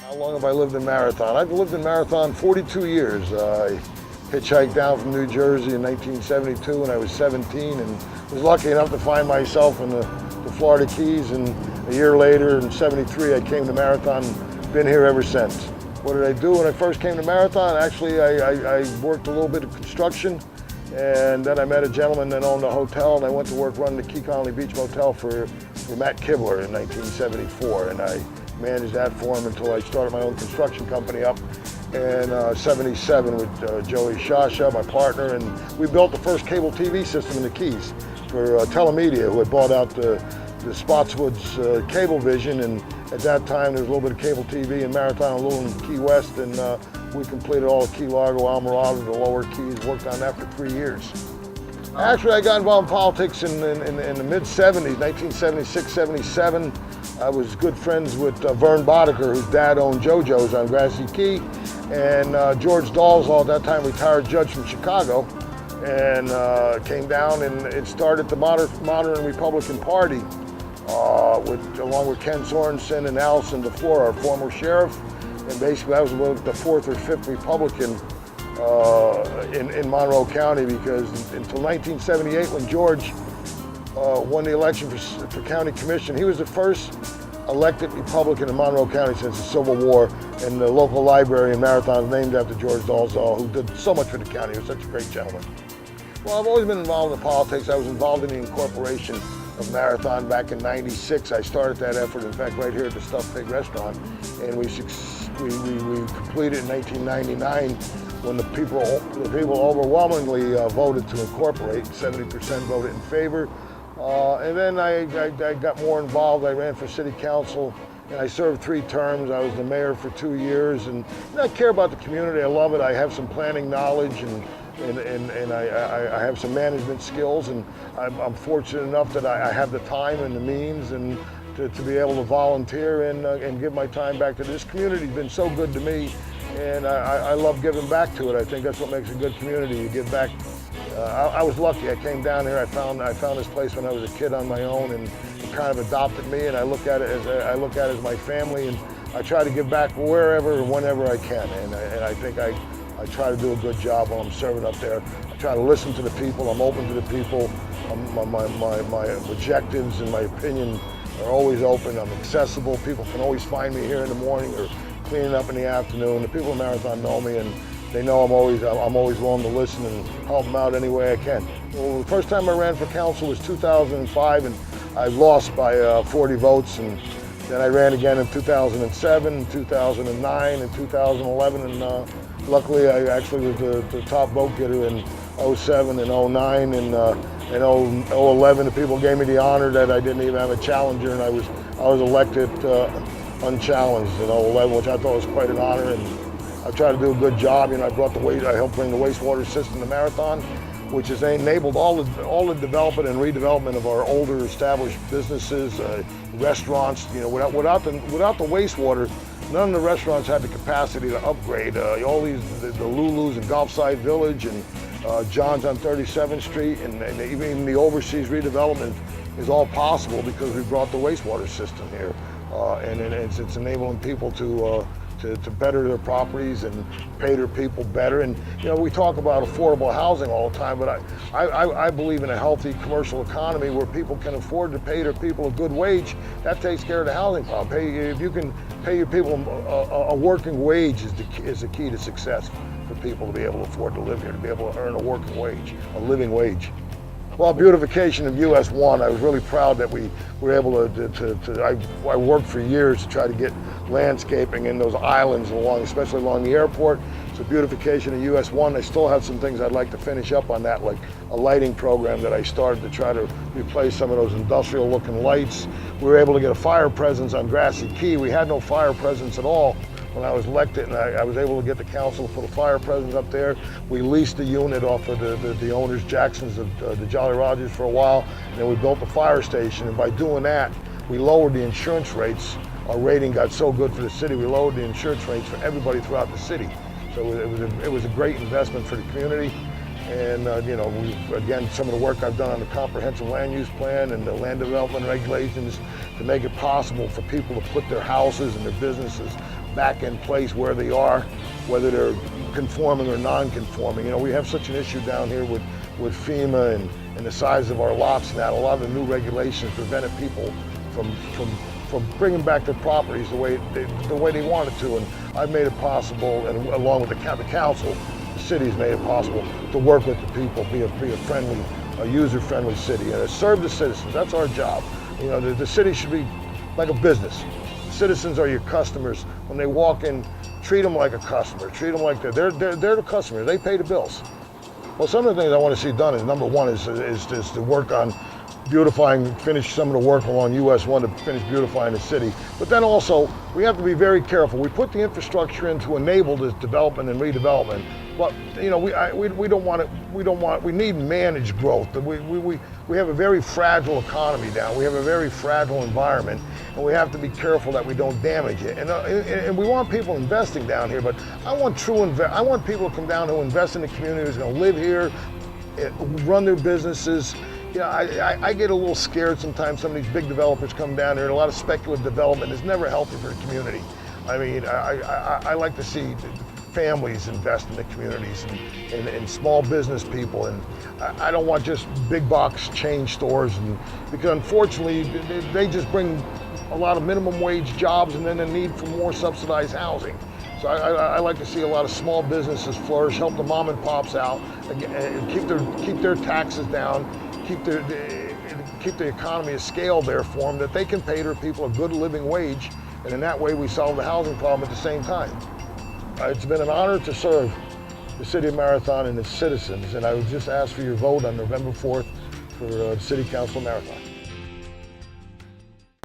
How long have I lived in Marathon? I've lived in Marathon 42 years. I hitchhiked down from New Jersey in 1972 when I was 17 and was lucky enough to find myself in the Florida Keys, and a year later in 73 I came to Marathon, been here ever since. What did I do when I first came to Marathon? Actually, I worked a little bit of construction, and then I met a gentleman that owned a hotel, and I went to work running the Key Colony Beach Motel for Matt Kibler in 1974, and I managed that for him until I started my own construction company up in 77 with Joey Shasha, my partner, and we built the first cable TV system in the Keys for Telemedia, who had bought out the Spotswood's Cablevision, and at that time there was a little bit of cable TV in Marathon, a little in Key West, and we completed all of Key Largo, Almirado, the lower Keys, worked on that for 3 years. Actually, I got involved in politics in the mid-70s, 1976, 77. I was good friends with Vern Boddicker, whose dad owned JoJo's on Grassy Key, and George Dalzell, at that time retired judge from Chicago, and came down and it started the modern Republican Party along with Ken Sorensen and Allison DeFleur, our former sheriff, and basically I was the fourth or fifth Republican in Monroe County, because until 1978, when George won the election for county commission, he was the first elected Republican in Monroe County since the Civil War, and the local library in Marathon is named after George Dalzell, who did so much for the county. He was such a great gentleman. Well, I've always been involved in politics. I was involved in the incorporation of Marathon back in '96. I started that effort, in fact, right here at the Stuffed Pig Restaurant, and we completed in 1999 when the people overwhelmingly voted to incorporate. 70% voted in favor. And then I got more involved. I ran for City Council, and I served 3 terms. I was the mayor for 2 years, and I care about the community. I love it. I have some planning knowledge, and I have some management skills, and I'm fortunate enough that I have the time and the means and to be able to volunteer and give my time back to this community. It's been so good to me, and I love giving back to it. I think that's what makes a good community. You give back. I was lucky. I came down here. I found this place when I was a kid on my own, and it kind of adopted me. And I look at it as my family, and I try to give back wherever and whenever I can. And I think I try to do a good job while I'm serving up there. I try to listen to the people. I'm open to the people. My objectives and my opinion are always open. I'm accessible. People can always find me here in the morning or cleaning up in the afternoon. The people in Marathon know me, and they know I'm always willing to listen and help them out any way I can. Well, the first time I ran for council was 2005, and I lost by 40 votes, and then I ran again in 2007, 2009, and 2011, and luckily I actually was the top vote getter in 07 and 09, and in 011 the people gave me the honor that I didn't even have a challenger, and I was elected unchallenged in 011, which I thought was quite an honor. And I try to do a good job. I helped bring the wastewater system to Marathon, which has enabled all the development and redevelopment of our older established businesses, restaurants. Without the wastewater, none of the restaurants had the capacity to upgrade. All these, the Lulu's in Gulfside Village and John's on 37th Street, and even the overseas redevelopment is all possible because we brought the wastewater system here, and it's enabling people to better their properties and pay their people better. And we talk about affordable housing all the time, but I believe in a healthy commercial economy where people can afford to pay their people a good wage. That takes care of the housing problem. If you can pay your people a working wage is the key to success for people to be able to afford to live here, to be able to earn a working wage, a living wage. Well, beautification of US 1, I was really proud that we were able to I worked for years to try to get landscaping in those islands especially along the airport. So beautification of US 1, I still have some things I'd like to finish up on that, like a lighting program that I started to try to replace some of those industrial looking lights. We were able to get a fire presence on Grassy Key. We had no fire presence at all when I was elected, and I was able to get the council to put a fire presence up there. We leased the unit off of the owners, Jackson's, of the Jolly Rogers for a while, and then we built the fire station, and by doing that, we lowered the insurance rates. Our rating got so good for the city, we lowered the insurance rates for everybody throughout the city. So it was a great investment for the community. And again, some of the work I've done on the comprehensive land use plan and the land development regulations to make it possible for people to put their houses and their businesses back in place where they are, whether they're conforming or non-conforming. You know, we have such an issue down here with FEMA and the size of our lots now. A lot of the new regulations prevented people from bringing back their properties the way they wanted to, and I've made it possible, and along with the council, the city's made it possible to work with the people, be a friendly, a user-friendly city, and serve the citizens. That's our job. You know, the city should be like a business. Citizens are your customers. When they walk in, treat them like a customer. Treat them like they're the customers. They pay the bills. Well, some of the things I want to see done is, number one, is to work on beautifying, finish some of the work along US 1 to finish beautifying the city. But then also, we have to be very careful. We put the infrastructure in to enable this development and redevelopment, but you know, we don't want it. We need managed growth. We have a very fragile economy down. We have a very fragile environment, and we have to be careful that we don't damage it. And we want people investing down here, but I want people to come down who invest in the community, who's going to live here, run their businesses. You know, I get a little scared sometimes. Some of these big developers come down here, and a lot of speculative development is never healthy for the community. I mean, I like to see families invest in the communities and small business people, and I don't want just big box chain stores, because unfortunately they just bring a lot of minimum wage jobs and then the need for more subsidized housing. So I like to see a lot of small businesses flourish, help the mom and pops out, and keep their taxes down, keep the economy a scale there for them, that they can pay their people a good living wage, and in that way we solve the housing problem at the same time. It's been an honor to serve the City of Marathon and its citizens, and I would just ask for your vote on November 4th for the City Council Marathon.